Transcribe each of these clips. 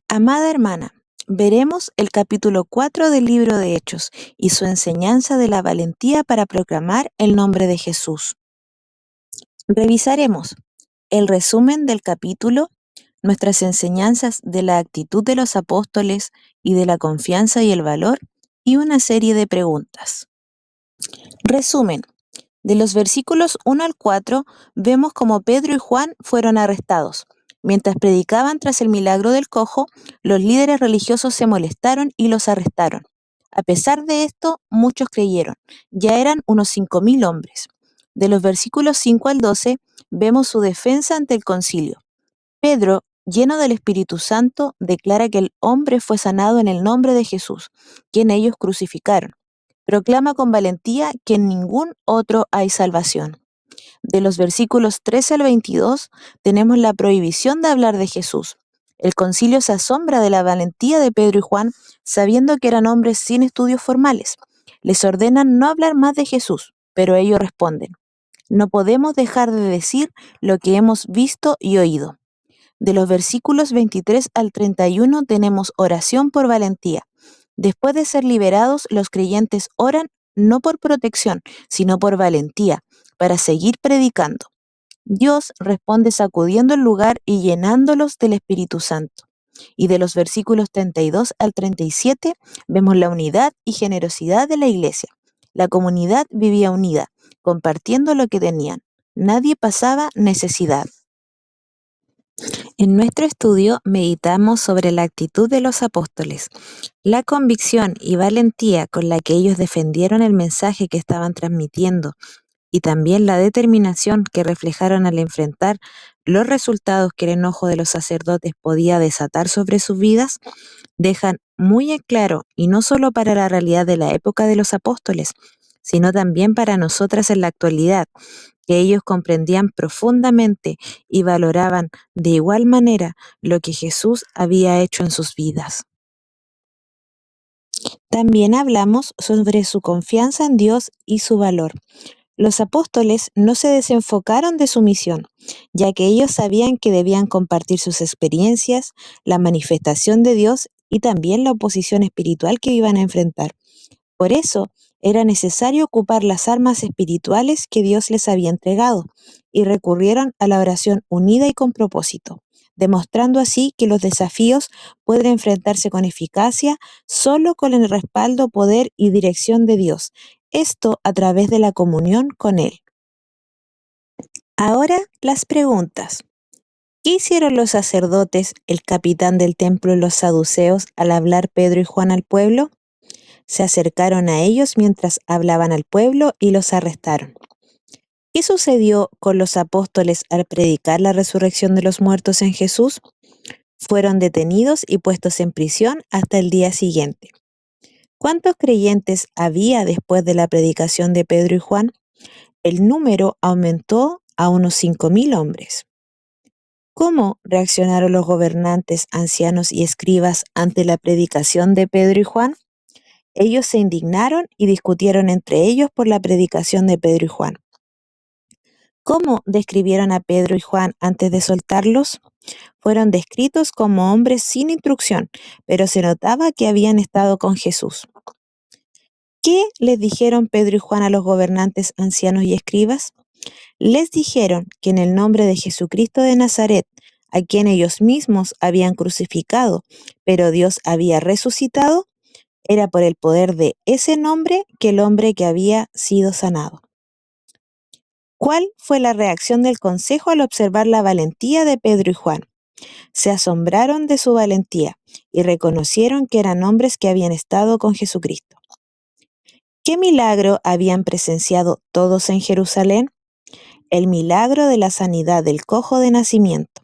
Amada hermana, veremos el capítulo 4 del libro de Hechos y su enseñanza de la valentía para proclamar el nombre de Jesús. Revisaremos el resumen del capítulo, nuestras enseñanzas de la actitud de los apóstoles y de la confianza y el valor, y una serie de preguntas. Resumen. De los versículos 1 al 4 vemos cómo Pedro y Juan fueron arrestados. Mientras predicaban tras el milagro del cojo, los líderes religiosos se molestaron y los arrestaron. A pesar de esto, muchos creyeron. Ya eran unos 5.000 hombres. De los versículos 5 al 12 vemos su defensa ante el concilio. Pedro, lleno del Espíritu Santo, declara que el hombre fue sanado en el nombre de Jesús, quien ellos crucificaron. Proclama con valentía que en ningún otro hay salvación. De los versículos 13 al 22 tenemos la prohibición de hablar de Jesús. El concilio se asombra de la valentía de Pedro y Juan, sabiendo que eran hombres sin estudios formales. Les ordenan no hablar más de Jesús, pero ellos responden: no podemos dejar de decir lo que hemos visto y oído. De los versículos 23 al 31 tenemos oración por valentía. Después de ser liberados, los creyentes oran no por protección, sino por valentía, para seguir predicando. Dios responde sacudiendo el lugar y llenándolos del Espíritu Santo. Y de los versículos 32 al 37 vemos la unidad y generosidad de la iglesia. La comunidad vivía unida, compartiendo lo que tenían. Nadie pasaba necesidad. En nuestro estudio meditamos sobre la actitud de los apóstoles, la convicción y valentía con la que ellos defendieron el mensaje que estaban transmitiendo y también la determinación que reflejaron al enfrentar los resultados que el enojo de los sacerdotes podía desatar sobre sus vidas, dejan muy en claro, y no solo para la realidad de la época de los apóstoles, sino también para nosotras en la actualidad, que ellos comprendían profundamente y valoraban de igual manera lo que Jesús había hecho en sus vidas. También hablamos sobre su confianza en Dios y su valor. Los apóstoles no se desenfocaron de su misión, ya que ellos sabían que debían compartir sus experiencias, la manifestación de Dios y también la oposición espiritual que iban a enfrentar. Por eso, era necesario ocupar las armas espirituales que Dios les había entregado, y recurrieron a la oración unida y con propósito, demostrando así que los desafíos pueden enfrentarse con eficacia solo con el respaldo, poder y dirección de Dios, esto a través de la comunión con Él. Ahora las preguntas. ¿Qué hicieron los sacerdotes, el capitán del templo y los saduceos al hablar Pedro y Juan al pueblo? Se acercaron a ellos mientras hablaban al pueblo y los arrestaron. ¿Qué sucedió con los apóstoles al predicar la resurrección de los muertos en Jesús? Fueron detenidos y puestos en prisión hasta el día siguiente. ¿Cuántos creyentes había después de la predicación de Pedro y Juan? El número aumentó a unos 5.000 hombres. ¿Cómo reaccionaron los gobernantes, ancianos y escribas ante la predicación de Pedro y Juan? Ellos se indignaron y discutieron entre ellos por la predicación de Pedro y Juan. ¿Cómo describieron a Pedro y Juan antes de soltarlos? Fueron descritos como hombres sin instrucción, pero se notaba que habían estado con Jesús. ¿Qué les dijeron Pedro y Juan a los gobernantes, ancianos y escribas? Les dijeron que en el nombre de Jesucristo de Nazaret, a quien ellos mismos habían crucificado, pero Dios había resucitado, era por el poder de ese nombre que el hombre que había sido sanado. ¿Cuál fue la reacción del consejo al observar la valentía de Pedro y Juan? Se asombraron de su valentía y reconocieron que eran hombres que habían estado con Jesucristo. ¿Qué milagro habían presenciado todos en Jerusalén? El milagro de la sanidad del cojo de nacimiento.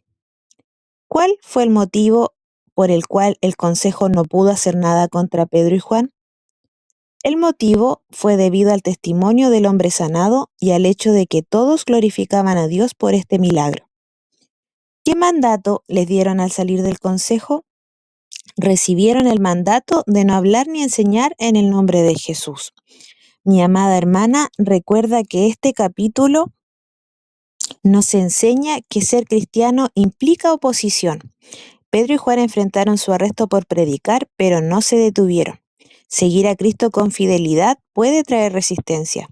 ¿Cuál fue el motivo por el cual el consejo no pudo hacer nada contra Pedro y Juan? El motivo fue debido al testimonio del hombre sanado y al hecho de que todos glorificaban a Dios por este milagro. ¿Qué mandato les dieron al salir del consejo? Recibieron el mandato de no hablar ni enseñar en el nombre de Jesús. Mi amada hermana, recuerda que este capítulo nos enseña que ser cristiano implica oposición, Pedro y Juan enfrentaron su arresto por predicar, pero no se detuvieron. Seguir a Cristo con fidelidad puede traer resistencia,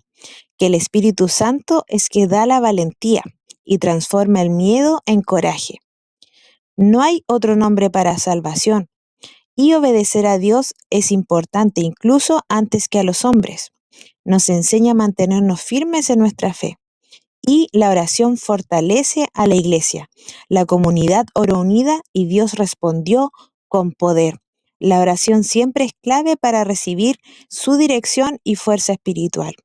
que el Espíritu Santo es que da la valentía y transforma el miedo en coraje. No hay otro nombre para salvación, y obedecer a Dios es importante incluso antes que a los hombres. Nos enseña a mantenernos firmes en nuestra fe. Y la oración fortalece a la iglesia. La comunidad oró unida y Dios respondió con poder. La oración siempre es clave para recibir su dirección y fuerza espiritual.